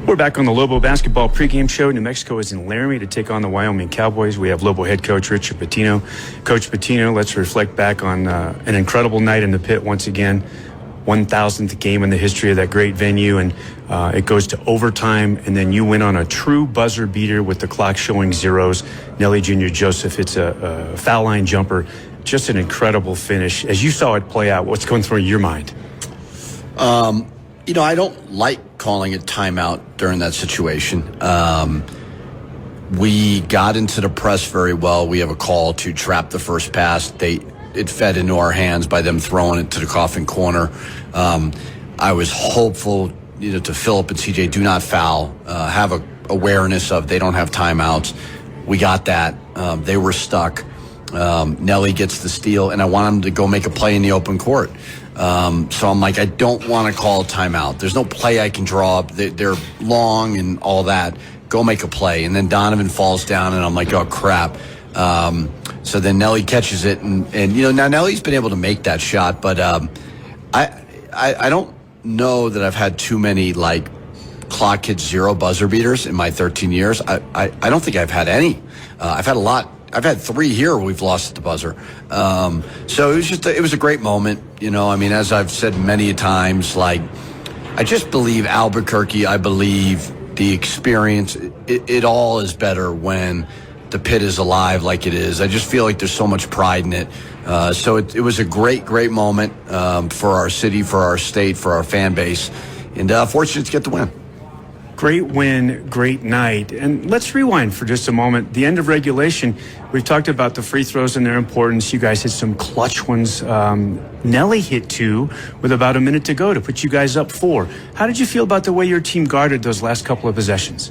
We're back on the Lobo basketball pregame show. New Mexico is in Laramie to take on the Wyoming Cowboys. We have Lobo head coach Richard Pitino. Coach Pitino, let's reflect back on an incredible night in the pit once again. 1,000th game in the history of that great venue, and it goes to overtime, and then you win on a true buzzer beater with the clock showing zeros. Nelly Jr. Joseph, it's a foul line jumper. Just an incredible finish. As you saw it play out, what's going through your mind? I don't like calling it timeout during that situation. We got into the press very well. We have a call to trap the first pass. It fed into our hands by them throwing it to the coffin corner. I was hopeful, to Phillip and CJ, do not foul, have a awareness of they don't have timeouts. We got that. They were stuck. Nelly gets the steal, and I want him to go make a play in the open court. So I'm like, I don't want to call a timeout. There's no play I can draw up. They're long and all that. Go make a play. And then Donovan falls down, and I'm like, oh, crap. So then Nelly catches it, and now Nelly's been able to make that shot, but I don't know that I've had too many, clock hit zero buzzer beaters in my 13 years. I don't think I've had any. I've had a lot. I've had 3 here where we've lost at the buzzer. So it was a great moment. As I've said many times, I just believe Albuquerque. I believe the experience. It all is better when the pit is alive like it is. I just feel like there's so much pride in it. So it was a great, great moment for our city, for our state, for our fan base, and fortunate to get the win. Great win, great night. And let's rewind for just a moment. The end of regulation, we've talked about the free throws and their importance. You guys hit some clutch ones. Nelly hit 2 with about a minute to go to put you guys up 4. How did you feel about the way your team guarded those last couple of possessions?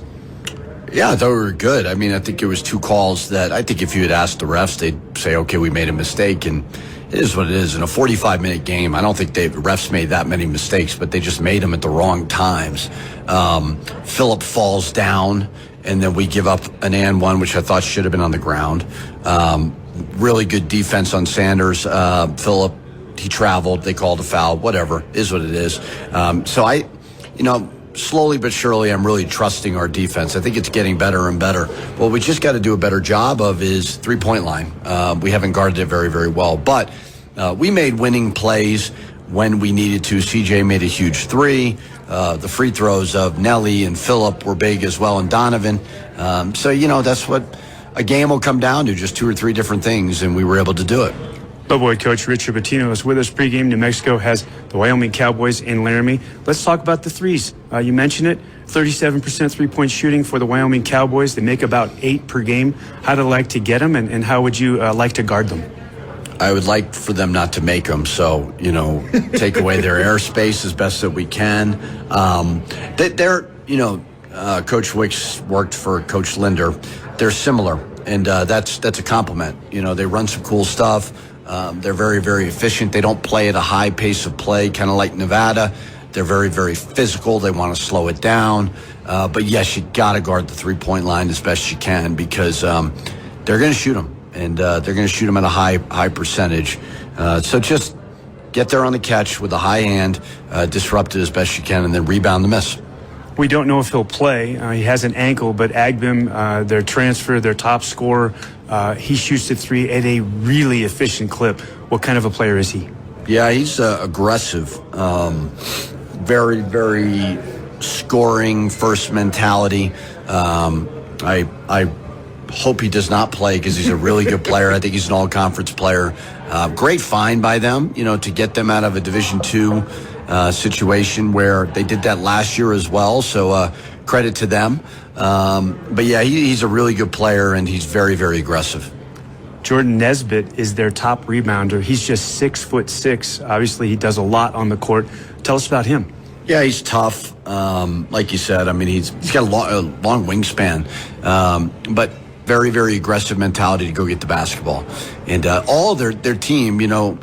Yeah, I thought we were good. I think it was 2 calls that I think if you had asked the refs, they'd say, okay, we made a mistake, and it is what it is. In a 45-minute game, I don't think the refs made that many mistakes, but they just made them at the wrong times. Phillip falls down, and then we give up an and one, which I thought should have been on the ground. Really good defense on Sanders. Phillip, he traveled. They called a foul. Whatever, is what it is. Slowly but surely, I'm really trusting our defense. I think it's getting better and better. What we just got to do a better job of is three-point line. We haven't guarded it very, very well. But we made winning plays when we needed to. CJ made a huge 3. The free throws of Nelly and Phillip were big as well, and Donovan. That's what a game will come down to, just 2 or 3 different things, and we were able to do it. Lobo coach Richard Pitino is with us pregame. New Mexico has the Wyoming Cowboys in Laramie. Let's talk about the threes. You mentioned it, 37% three-point shooting for the Wyoming Cowboys. They make about 8 per game. How'd you like to get them, and how would you like to guard them? I would like for them not to make them, so, take away their airspace as best that we can. Coach Wicks worked for Coach Linder. They're similar, and that's a compliment. They run some cool stuff. They're very, very efficient. They don't play at a high pace of play, kind of like Nevada. They're very, very physical. They want to slow it down. But yes, you got to guard the three-point line as best you can, because they're going to shoot them, and they're going to shoot them at a high percentage. So just get there on the catch with a high hand, disrupt it as best you can, and then rebound the miss. We don't know if he'll play. He has an ankle, but Agbim, their transfer, their top scorer, he shoots the 3 at a really efficient clip. What kind of a player is he? Yeah, he's aggressive. Very, very scoring first mentality. I hope he does not play, because he's a really good player. I think he's an all-conference player. Great find by them, to get them out of a Division II situation where they did that last year as well. So credit to them. But yeah, he's a really good player, and he's very, very aggressive. Jordan Nesbitt is their top rebounder. He's just 6'6". Obviously, he does a lot on the court. Tell us about him. Yeah, he's tough. Like you said, he's got a long wingspan, but very, very aggressive mentality to go get the basketball. And all their team, I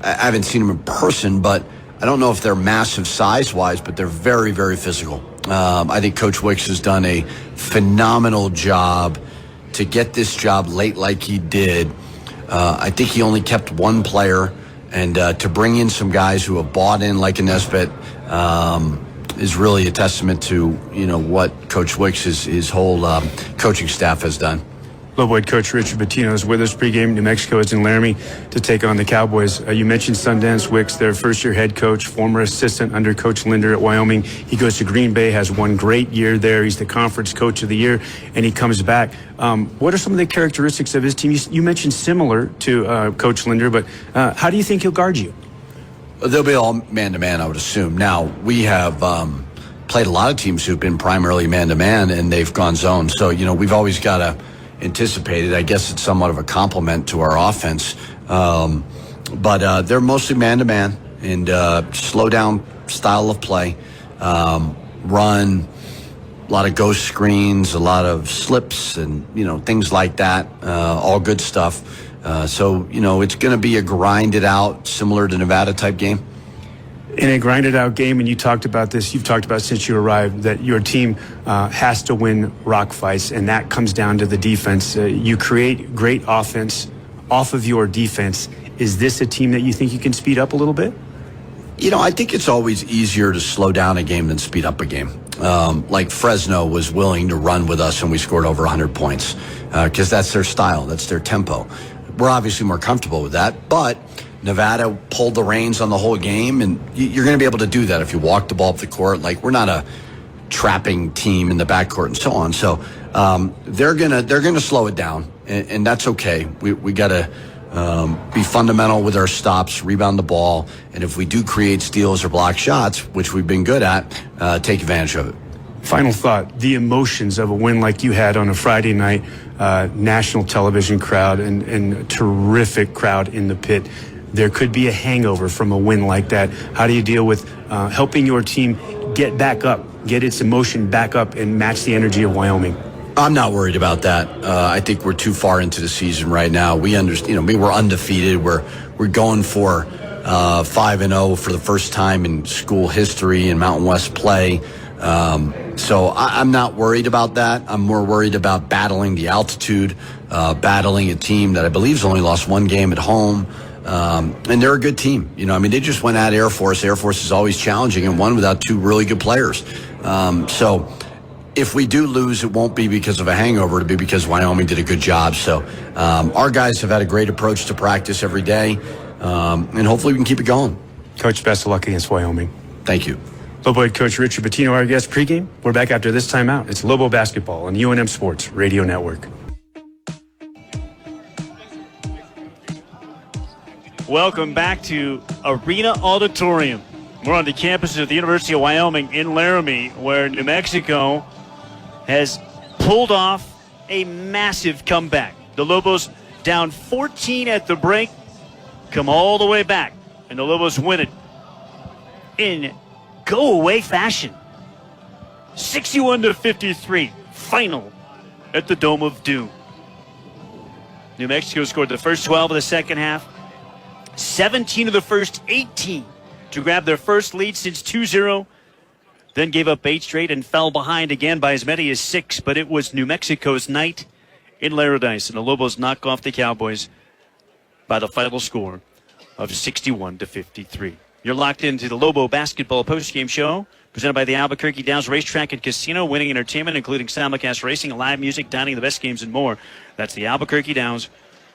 haven't seen them in person, but I don't know if they're massive size-wise, but they're very, very physical. I think Coach Wicks has done a phenomenal job to get this job late like he did. I think he only kept 1 player, and to bring in some guys who have bought in like a Nesbitt, is really a testament to, what Coach Wicks, his whole coaching staff has done. Lobo head coach Richard Pitino is with us pregame. New Mexico is in Laramie to take on the Cowboys. You mentioned Sundance Wicks, their first-year head coach, former assistant under Coach Linder at Wyoming. He goes to Green Bay, has one great year there. He's the conference coach of the year, and he comes back. What are some of the characteristics of his team? You mentioned similar to Coach Linder, but how do you think he'll guard you? They'll be all man-to-man, I would assume. Now, we have played a lot of teams who've been primarily man-to-man, and they've gone zone. So, we've always got to anticipate it. I guess it's somewhat of a compliment to our offense. But they're mostly man-to-man and slow-down style of play. Run, a lot of ghost screens, a lot of slips and, things like that. All good stuff. So, it's going to be a grinded out, similar to Nevada type game. In a grinded out game, and you talked about this, you've talked about since you arrived, that your team has to win rock fights, and that comes down to the defense. You create great offense off of your defense. Is this a team that you think you can speed up a little bit? I think it's always easier to slow down a game than speed up a game. Like Fresno was willing to run with us, and we scored over 100 points because that's their style, that's their tempo. We're obviously more comfortable with that, but Nevada pulled the reins on the whole game, and you're going to be able to do that if you walk the ball up the court. Like, we're not a trapping team in the backcourt and so on. So they're gonna slow it down, and that's okay. We got to be fundamental with our stops, rebound the ball, and if we do create steals or block shots, which we've been good at, take advantage of it. Final thought, the emotions of a win like you had on a Friday night, national television crowd and a terrific crowd in the pit. There could be a hangover from a win like that. How do you deal with helping your team get back up, get its emotion back up, and match the energy of Wyoming? I'm not worried about that. I think we're too far into the season right now. We understand. We're undefeated. We're going for 5-0 for the first time in school history in Mountain West play. So I'm not worried about that. I'm more worried about battling the altitude, battling a team that I believe has only lost one game at home. And they're a good team. They just went at Air Force. Air Force is always challenging and won without two really good players. So if we do lose, it won't be because of a hangover. It'll be because Wyoming did a good job. So our guys have had a great approach to practice every day, and hopefully we can keep it going. Coach, best of luck against Wyoming. Thank you. Lobo head coach Richard Pitino, our guest pregame. We're back after this timeout. It's Lobo Basketball on UNM Sports Radio Network. Welcome back to Arena Auditorium. We're on the campus of the University of Wyoming in Laramie, where New Mexico has pulled off a massive comeback. The Lobos down 14 at the break, come all the way back, and the Lobos win it in go-away fashion. 61-53, final at the Dome of Doom. New Mexico scored the first 12 of the second half, 17 of the first 18 to grab their first lead since 2-0, then gave up 8 straight and fell behind again by as many as 6, but it was New Mexico's night in Laramie, and the Lobos knock off the Cowboys by the final score of 61-53. You're locked into the Lobo Basketball postgame show, presented by the Albuquerque Downs Racetrack and Casino, winning entertainment, including simulcast racing, live music, dining, the best games, and more. That's the Albuquerque Downs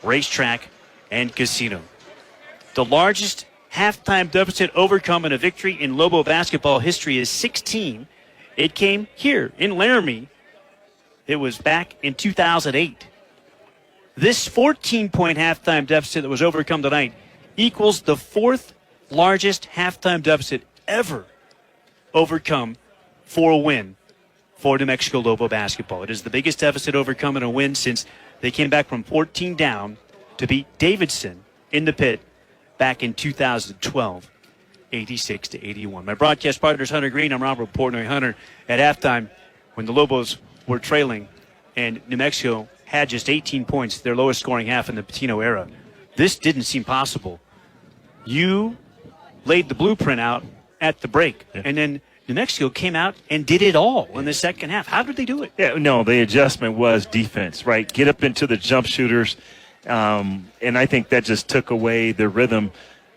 Racetrack and Casino. The largest halftime deficit overcome in a victory in Lobo basketball history is 16. It came here in Laramie. It was back in 2008. This 14-point halftime deficit that was overcome tonight equals the 4th largest halftime deficit ever overcome for a win for New Mexico Lobo basketball. It is the biggest deficit overcome in a win since they came back from 14 down to beat Davidson in the pit back in 2012, 86-81. My broadcast partner is Hunter Green. I'm Robert Portnoy. Hunter, at halftime, when the Lobos were trailing and New Mexico had just 18 points, their lowest scoring half in the Pitino era, this didn't seem possible. You laid the blueprint out at the break, and then New Mexico came out and did it all in the second half. How did they do it? Yeah, no, the adjustment was defense, right? Get up into the jump shooters, and I think that just took away the rhythm.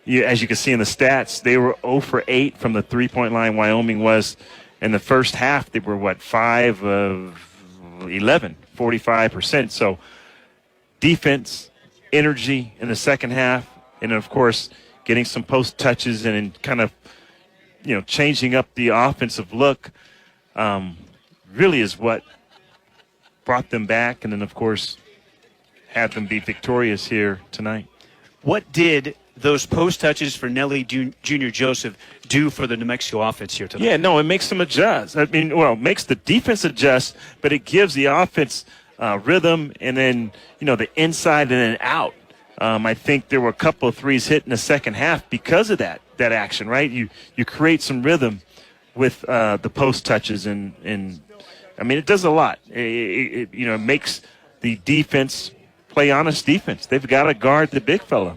as you can see in the stats, they were 0 for 8 from the three-point line. Wyoming was in the first half. They were 5 of 11, 45%. So defense, energy in the second half, and of course getting some post touches and kind of changing up the offensive look really is what brought them back, and then of course had them be victorious here tonight. What did those post touches for Nelly Jr. Joseph do for the New Mexico offense here tonight? Yeah, no, it makes them adjust. I mean, well, it makes the defense adjust, but it gives the offense rhythm, and then, the inside and then out. I think there were a couple of threes hit in the second half because of that action, right? You create some rhythm with the post touches, and I mean, it does a lot. It makes the defense play honest defense. They've got to guard the big fella.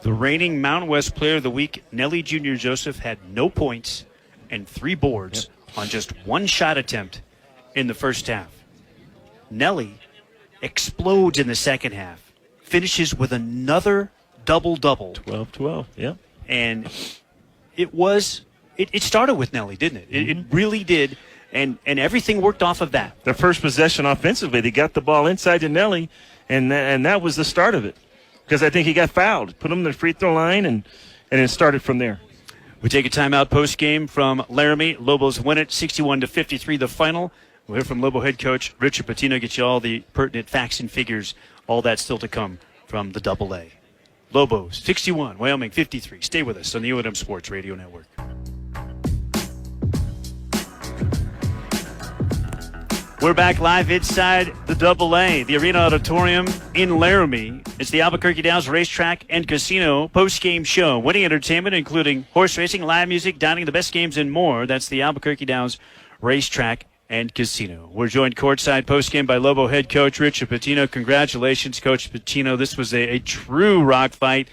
The reigning Mountain West Player of the Week, Nelly Jr. Joseph, had no points and 3 boards on just 1 shot attempt in the first half. Nelly explodes in the second half, finishes with another double-double. 12-12, yeah. And it started with Nelly, didn't it? It really did, and everything worked off of that. Their first possession offensively, they got the ball inside to Nelly, and that was the start of it. Because I think he got fouled, put him in the free throw line, and it started from there. We take a timeout post-game from Laramie. Lobos win it 61-53, the final. We'll hear from Lobo head coach Richard Patino, get you all the pertinent facts and figures, all that still to come from the AA. Lobos 61, Wyoming 53. Stay with us on the UNM Sports Radio Network. We're back live inside the AA, the Arena Auditorium in Laramie. It's the Albuquerque Downs Racetrack and Casino post-game show. Winning entertainment, including horse racing, live music, dining, the best games, and more. That's the Albuquerque Downs Racetrack and Casino. We're joined courtside post-game by Lobo head coach Richard Patino. Congratulations, Coach Patino. This was a true rock fight.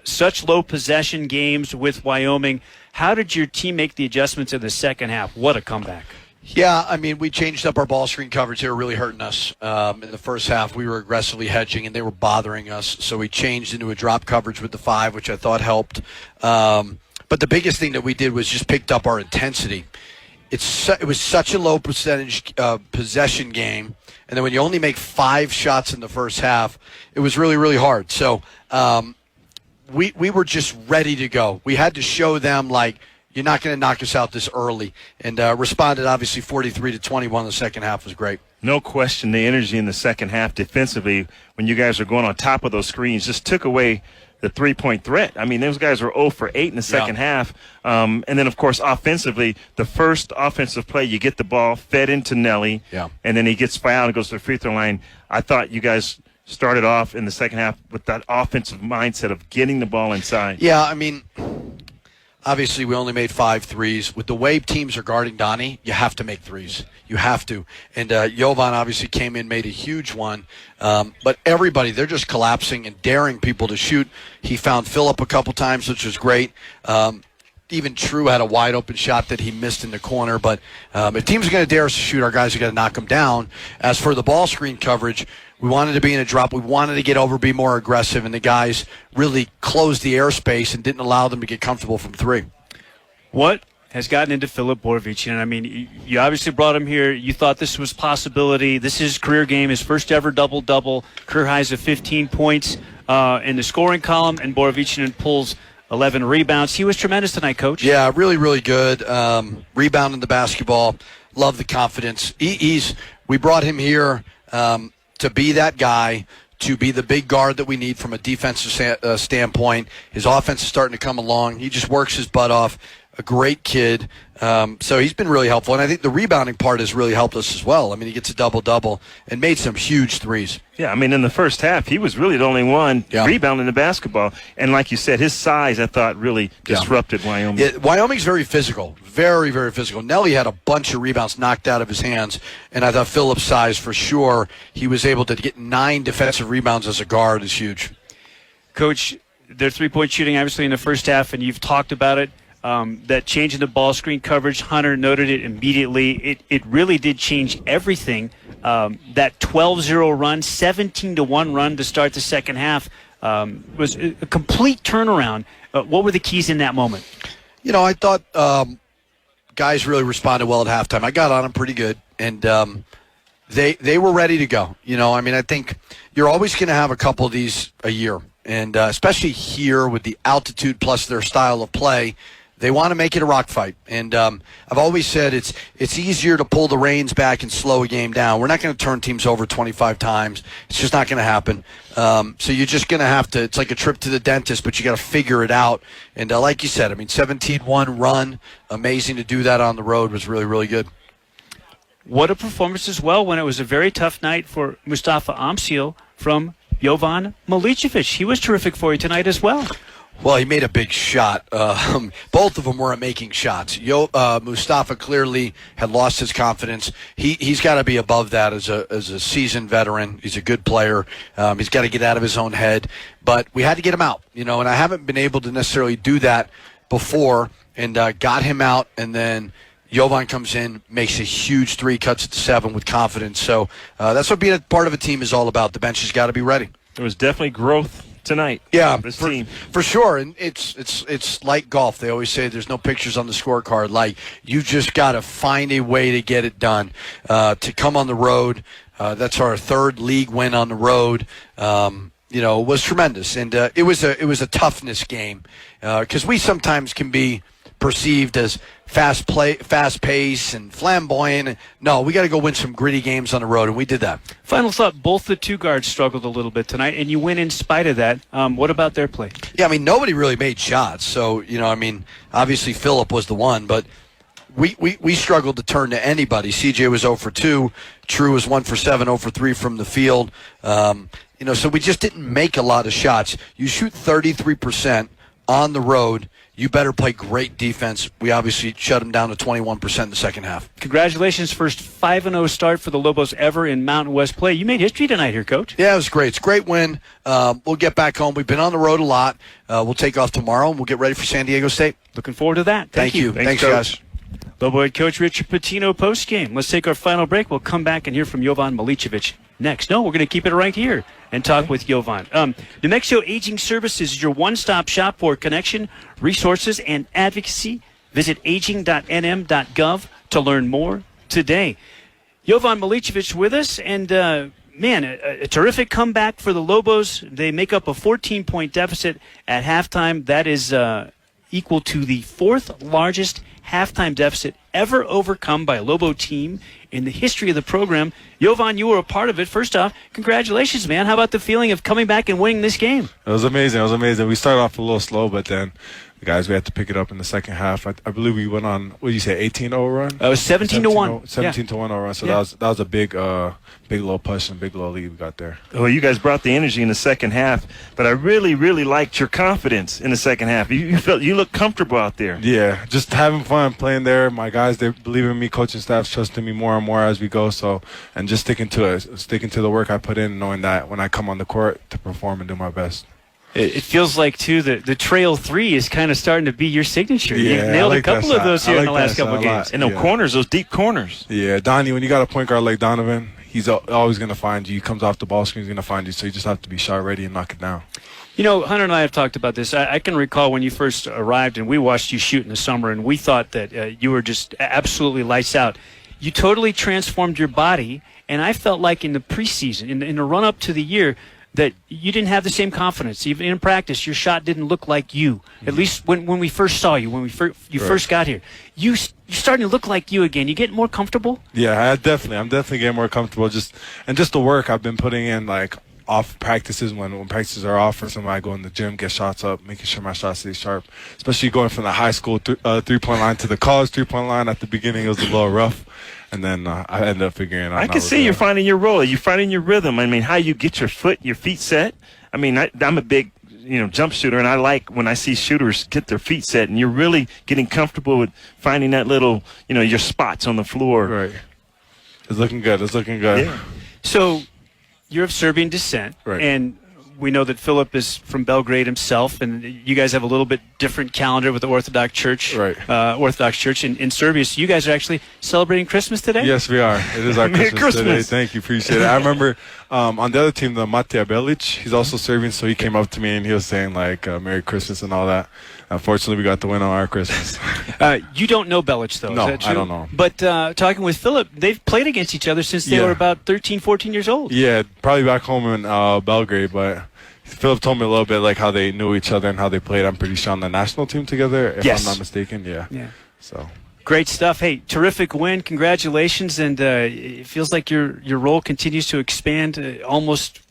Such low possession games with Wyoming. How did your team make the adjustments in the second half? What a comeback. Yeah, I mean, we changed up our ball screen coverage. They were really hurting us. In the first half, we were aggressively hedging, and they were bothering us. So we changed into a drop coverage with the 5, which I thought helped. But the biggest thing that we did was just picked up our intensity. It was such a low percentage possession game, and then when you only make 5 shots in the first half, it was really, really hard. So we were just ready to go. We had to show them, like, you're not going to knock us out this early, and responded obviously 43-21 in the second half was great. No question, the energy in the second half defensively when you guys are going on top of those screens just took away the three-point threat. I mean, those guys were 0 for 8 in the second half. And then, of course, offensively, the first offensive play, you get the ball fed into Nelly, and then he gets fouled and goes to the free throw line. I thought you guys started off in the second half with that offensive mindset of getting the ball inside. Yeah, I mean, obviously we only made 5 threes. With the way teams are guarding Donnie, you have to make threes. You have to. And Jovan obviously came in, made a huge one. But everybody, they're just collapsing and daring people to shoot. He found Phillip a couple times, which was great. Even True had a wide open shot that he missed in the corner. But if teams are going to dare us to shoot, our guys are going to knock them down. As for the ball screen coverage, we wanted to be in a drop. We wanted to get over, be more aggressive, and the guys really closed the airspace and didn't allow them to get comfortable from 3. What has gotten into Filip Borovic? I mean, you obviously brought him here. You thought this was a possibility. This is his career game, his first ever double-double, career highs of 15 points in the scoring column, and Borovic pulls 11 rebounds. He was tremendous tonight, Coach. Yeah, really, really good. Rebounding the basketball. Love the confidence. We brought him here to be that guy, to be the big guard that we need from a defensive standpoint. His offense is starting to come along. He just works his butt off. A great kid. So he's been really helpful. And I think the rebounding part has really helped us as well. I mean, he gets a double-double and made some huge threes. Yeah, I mean, in the first half, he was really the only one rebounding the basketball. And like you said, his size, I thought, really disrupted Wyoming. Yeah, Wyoming's very physical. Very, very physical. Nelly had a bunch of rebounds knocked out of his hands. And I thought Phillip's size, for sure, he was able to get 9 defensive rebounds as a guard is huge. Coach, their three-point shooting, obviously, in the first half, and you've talked about it. That change in the ball screen coverage, Hunter noted it immediately. It really did change everything. That 12-0 run, 17-1 run to start the second half was a complete turnaround. What were the keys in that moment? I thought guys really responded well at halftime. I got on them pretty good, and they were ready to go. I think you're always going to have a couple of these a year, and especially here with the altitude plus their style of play, they want to make it a rock fight. And I've always said it's easier to pull the reins back and slow a game down. We're not going to turn teams over 25 times. It's just not going to happen. So you're just going to have to – it's like a trip to the dentist, but you got to figure it out. And like you said, 17-1 run, amazing to do that on the road was really, really good. What a performance as well when it was a very tough night for Mustafa Amsil from Jovan Milicevic. He was terrific for you tonight as well. Well, he made a big shot. Both of them weren't making shots. Mustafa clearly had lost his confidence. He's got to be above that as a seasoned veteran. He's a good player. He's got to get out of his own head. But we had to get him out, and I haven't been able to necessarily do that before, and got him out, and then Jovan comes in, makes a huge 3, cuts it to 7 with confidence. So that's what being a part of a team is all about. The bench has got to be ready. There was definitely growth tonight. Yeah, this team. For sure. And it's like golf. They always say there's no pictures on the scorecard. Like, you just got to find a way to get it done. To come on the road, that's our 3rd league win on the road. Was tremendous. And it was a toughness game because we sometimes can be perceived as fast pace and flamboyant. No, we got to go win some gritty games on the road, and we did that. Final thought, both the two guards struggled a little bit tonight, and you win in spite of that. What about their play? Yeah, nobody really made shots. So, obviously Phillip was the one, but we struggled to turn to anybody. CJ was 0 for 2. True was 1 for 7, 0 for 3 from the field. So we just didn't make a lot of shots. You shoot 33% on the road, you better play great defense. We obviously shut them down to 21% in the second half. Congratulations, first 5-0 start for the Lobos ever in Mountain West play. You made history tonight here, Coach. Yeah, it was great. It's a great win. We'll get back home. We've been on the road a lot. We'll take off tomorrow, and we'll get ready for San Diego State. Looking forward to that. Thank you. Thanks, guys. Lobo head coach Richard Pitino postgame. Let's take our final break. We'll come back and hear from Jovan Milicevic next. No, we're going to keep it right here and talk with Jovan. New Mexico Aging Services is your one-stop shop for connection, resources, and advocacy. Visit aging.nm.gov to learn more today. Jovan Milicevic with us, and a terrific comeback for the Lobos. They make up a 14-point deficit at halftime. That is equal to the 4th largest halftime deficit ever overcome by a Lobo team in the history of the program. Jovan, you were a part of it. First off, congratulations, man. How about the feeling of coming back and winning this game? It was amazing. We started off a little slow, but then we had to pick it up in the second half. I believe we went on, what did you say, 18-0 run? It was 17-1. 17-1 run. So that was a big little push and big little lead we got there. Well, you guys brought the energy in the second half, but I really, really liked your confidence in the second half. You looked comfortable out there. Yeah, just having fun playing there. My guys, they believe in me. Coaching staff's trusting me more and more as we go. So, and just sticking to the work I put in, knowing that when I come on the court to perform and do my best. It feels like, too, the trail 3 is kind of starting to be your signature. Yeah, You've nailed a couple of those here in the last couple of games. And those deep corners. Yeah, Donnie, when you got a point guard like Donovan, he's always going to find you. He comes off the ball screen, he's going to find you. So you just have to be shot ready and knock it down. Hunter and I have talked about this. I can recall when you first arrived and we watched you shoot in the summer, and we thought that you were just absolutely lights out. You totally transformed your body, and I felt like in the preseason, in the run-up to the year, that you didn't have the same confidence. Even in practice, your shot didn't look like you. At least when we first saw you, when you first got here. You're starting to look like you again. You getting more comfortable? Yeah, I'm definitely getting more comfortable. Just the work I've been putting in, like off practices, when practices are off or something, I go in the gym, get shots up, making sure my shots stay sharp. Especially going from the high school three-point line to the college three-point line. At the beginning, it was a little rough. And then I ended up figuring out. I can see you're finding your role. You're finding your rhythm. How you get your feet set. I'm a big, jump shooter, and I like when I see shooters get their feet set, and you're really getting comfortable with finding that little, your spots on the floor. Right. It's looking good. Yeah. So you're of Serbian descent, right. And we know that Philip is from Belgrade himself, and you guys have a little bit different calendar with the Orthodox Church. Right. Orthodox Church in Serbia. So you guys are actually celebrating Christmas today? Yes, we are. It is our Christmas today. Thank you. Appreciate it. I remember on the other team, the Matija Belic, he's also Serbian, so he came up to me and he was saying, like, Merry Christmas and all that. Unfortunately, we got the win on our Christmas. You don't know Belic, though. No, is that true? I don't know. But talking with Philip, they've played against each other since they were about 13, 14 years old. Yeah, probably back home in Belgrade, but Philip told me a little bit like how they knew each other and how they played. I'm pretty sure on the national team together, if I'm not mistaken. Yeah. So great stuff. Hey, terrific win. Congratulations. And it feels like your role continues to expand almost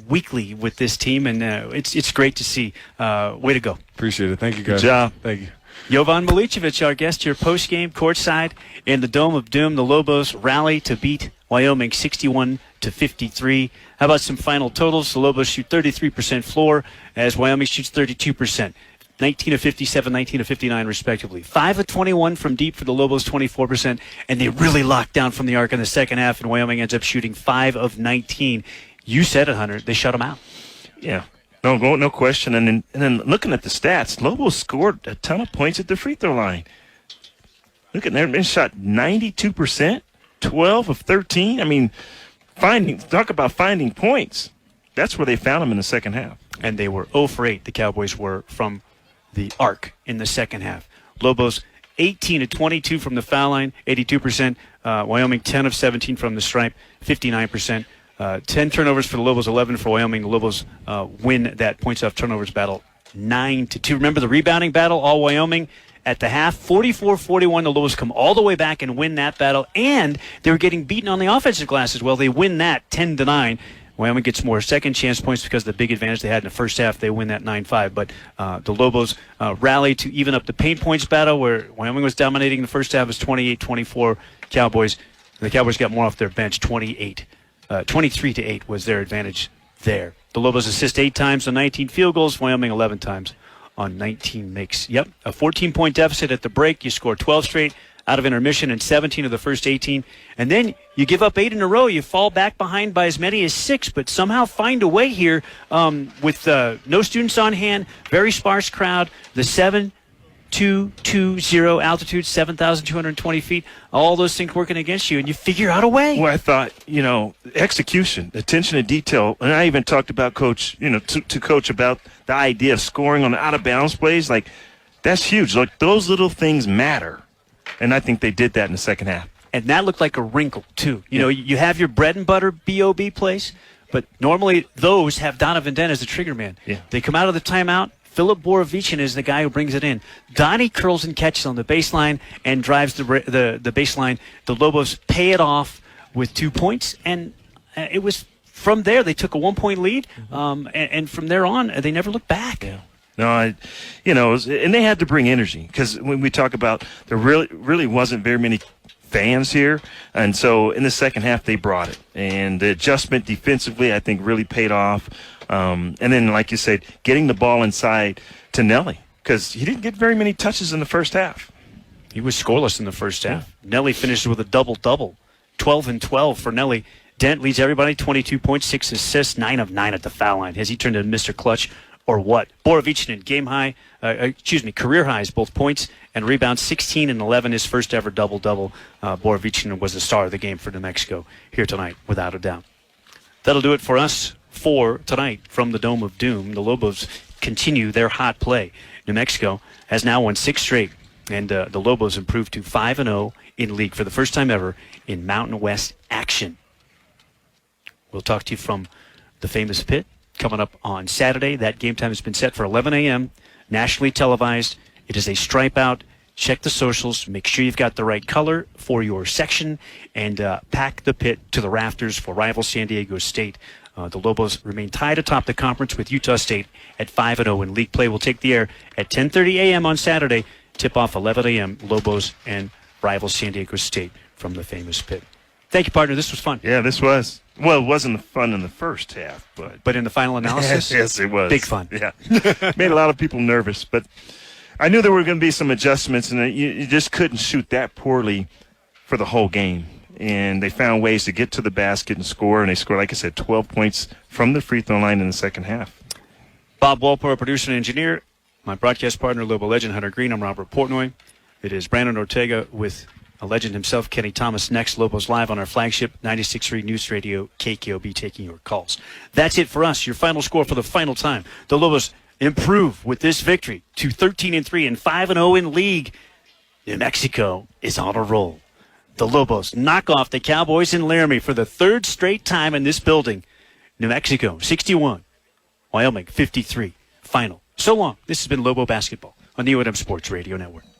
weekly with this team, and it's great to see. Way to go. Appreciate it. Thank you, guys. Good job. Thank you. Jovan Milicevic, our guest here post-game courtside in the Dome of Doom. The Lobos rally to beat Wyoming 61-53. How about some final totals? The Lobos shoot 33% floor as Wyoming shoots 32%. 19 of 57, 19 of 59, respectively. 5 of 21 from deep for the Lobos, 24%, and they really locked down from the arc in the second half, and Wyoming ends up shooting 5 of 19. You said it, Hunter. They shut them out. Yeah. No question. And then looking at the stats, Lobos scored a ton of points at the free throw line. Look at that. They shot 92%, 12 of 13. I mean, talk about finding points. That's where they found them in the second half. And they were 0 for 8, the Cowboys were, from the arc in the second half. Lobos 18 of 22 from the foul line, 82%. Wyoming 10 of 17 from the stripe, 59%. 10 turnovers for the Lobos, 11 for Wyoming. The Lobos win that points off turnovers battle 9-2. Remember the rebounding battle, all Wyoming at the half, 44-41. The Lobos come all the way back and win that battle, and they were getting beaten on the offensive glass as well. They win that 10-9. Wyoming gets more second chance points because of the big advantage they had in the first half. They win that 9-5. But the Lobos rally to even up the paint points battle, where Wyoming was dominating the first half. It was 28-24 Cowboys. The Cowboys got more off their bench, 23-8 was their advantage there. The Lobos assist 8 times on 19 field goals. Wyoming 11 times on 19 makes. Yep, a 14-point deficit at the break. You score 12 straight out of intermission and 17 of the first 18. And then you give up 8 in a row. You fall back behind by as many as 6, but somehow find a way here with no students on hand, very sparse crowd, the 7-2-2-0 altitude, 7,220 feet, all those things working against you, and you figure out a way. Well, I thought, execution, attention to detail, and I even talked about Coach, to Coach about the idea of scoring on out-of-bounds plays. Like, that's huge. Like, those little things matter, and I think they did that in the second half. And that looked like a wrinkle, too. You have your bread and butter B.O.B. plays, but normally those have Donovan Dent as the trigger man. Yeah. They come out of the timeout. Philip Borovichin is the guy who brings it in. Donnie curls and catches on the baseline and drives the baseline. The Lobos pay it off with 2 points, and it was from there they took a 1-point lead, and from there on they never looked back. Yeah. No, and they had to bring energy, because when we talk about there really wasn't very many fans here, and so in the second half they brought it, and the adjustment defensively I think really paid off. And then, like you said, getting the ball inside to Nelly, because he didn't get very many touches in the first half. He was scoreless in the first half. Nelly finishes with a double-double, 12 and 12 for Nelly. Dent leads everybody, 22 points, 6 assists, 9 of 9 at the foul line. Has he turned into Mr. Clutch or what? Borovichin career highs, both points and rebounds, 16 and 11, his first ever double-double. Borovichin was the star of the game for New Mexico here tonight, without a doubt. That'll do it for us for tonight from the Dome of Doom. The Lobos continue their hot play. New Mexico has now won 6 straight, and the Lobos improved to 5-0 in league for the first time ever in Mountain West action. We'll talk to you from the famous pit coming up on Saturday. That game time has been set for 11 a.m., nationally televised. It is a stripe out. Check the socials. Make sure you've got the right color for your section, and pack the pit to the rafters for rival San Diego State. The Lobos remain tied atop the conference with Utah State at 5-0, and league play will take the air at 10:30 a.m. on Saturday. Tip-off 11 a.m. Lobos and rival San Diego State from the famous pit. Thank you, partner. This was fun. Yeah, this was. Well, it wasn't fun in the first half, but in the final analysis, yes, it was big fun. Yeah, made a lot of people nervous, but I knew there were going to be some adjustments, and you just couldn't shoot that poorly for the whole game. And they found ways to get to the basket and score, and they scored, like I said, 12 points from the free throw line in the second half. Bob Walpole, producer and engineer. My broadcast partner, Lobo legend Hunter Green. I'm Robert Portnoy. It is Brandon Ortega with a legend himself, Kenny Thomas. Next, Lobos live on our flagship 96.3 News Radio, KKOB, taking your calls. That's it for us. Your final score for the final time. The Lobos improve with this victory to 13-3 and 5-0 in league. New Mexico is on a roll. The Lobos knock off the Cowboys in Laramie for the third straight time in this building. New Mexico 61, Wyoming 53. Final. So long. This has been Lobo Basketball on the UNM Sports Radio Network.